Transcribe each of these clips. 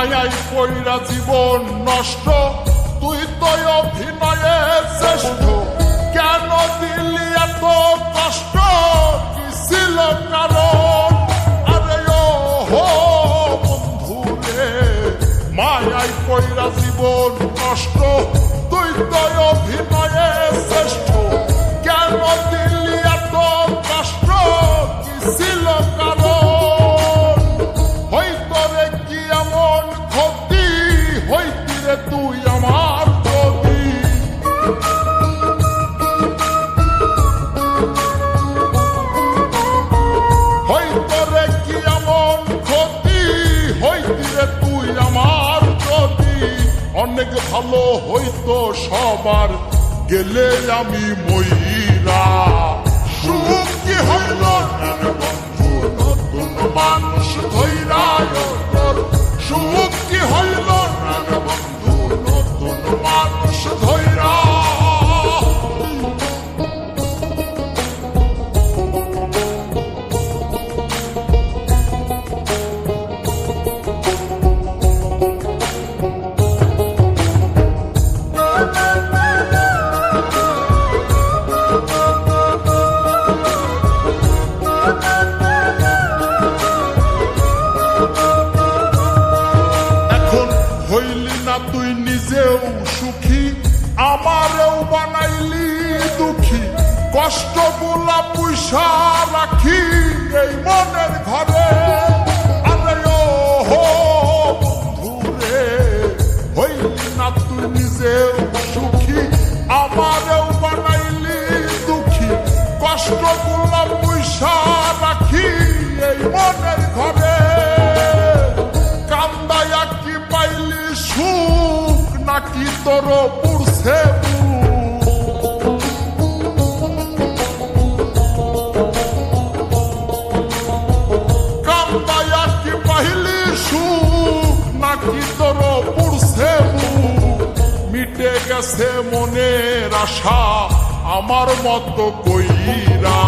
মায়াই পইরা জীবন নষ্ট, তুই তো অভিনয়ে শ্রেষ্ঠ। কেন দিলি এত কষ্ট, কি ছিল কারণ? আরে ও হো বন্ধু রে, মায়াই পইরা জীবন নষ্ট, তুই তো অভিনয়ে শ্রেষ্ঠ। কেন দিলি এত কষ্ট, কি ছিল কারণ? হইতো রে কি এমন ক্ষতি, হইতি রে তুই আমার যদি। হইতো রে কি এমন ক্ষতি, হইতি রে তুই আমার যদি। অনেক ভালো হইতো সবার, গেলে আমি ময়রা। সুখ কি হইল বন্ধু, নতুন মানুষ ধৈরা তোর। সুখ কি হইল বন্ধু, নতুন মানুষ ধৈরা। হইলি না তুই নিজেও সুখী, আমারেও বানাইলি দুঃখী। কষ্টগুলা পুইসা রাখি এই মনের ঘরে। আরে ও হো বন্ধু রে, হইলি না তুই নিজেও সুখী, আমারেও বানাইলি দুঃখী। কষ্টগুলা পুইসা রাখি এই মনের ঘরে। কান্দায়া কি পাইলি সুখ, নাকি তোর পুরছে কান্দায়া কি পাইলি সুখ, নাকি তোর পুরছে মিটে গেছে মনের আশা আমার মতো কইরা।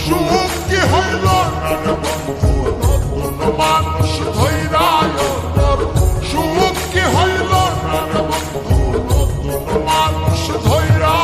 সুখ কি হইল বন্ধু, নতুন মানুষ ধৈরা তোর। সুখ কি হইল বন্ধু, নতুন মানুষ ধৈরা।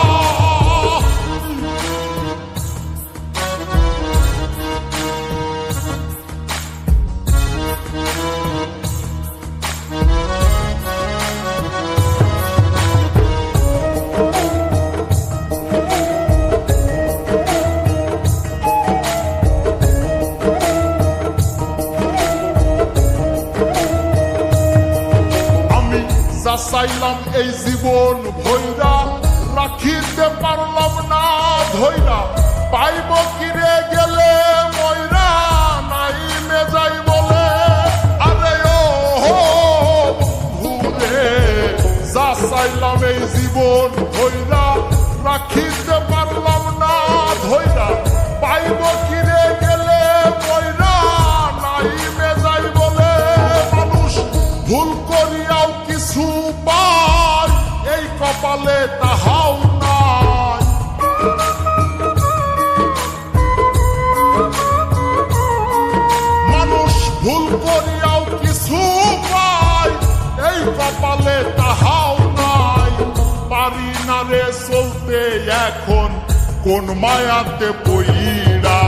চাইলাম এই জীবন ভৈরা, রাখিতে পারলাম না ধৈরা। পাইব কিরে গেলে ময়রা, নাই মে যাই বলে। আরে ও হো বন্ধু রে, যা চাইলাম এই জীবন ভৈরা, রাখিতে পারলাম না ধৈরা। পাইব কিরে গেলে ময়রা, নাই মে যাই বলে। মানুষ ভুল করিয়াও কিছু পায়, এই কপালে তাহাও নাই। মানুষ ভুল করিয়াও কিছু পায়, এই কপালে তাহাও নাই। পারি না রে চলতে এখন কোন মায়াতে পইরা।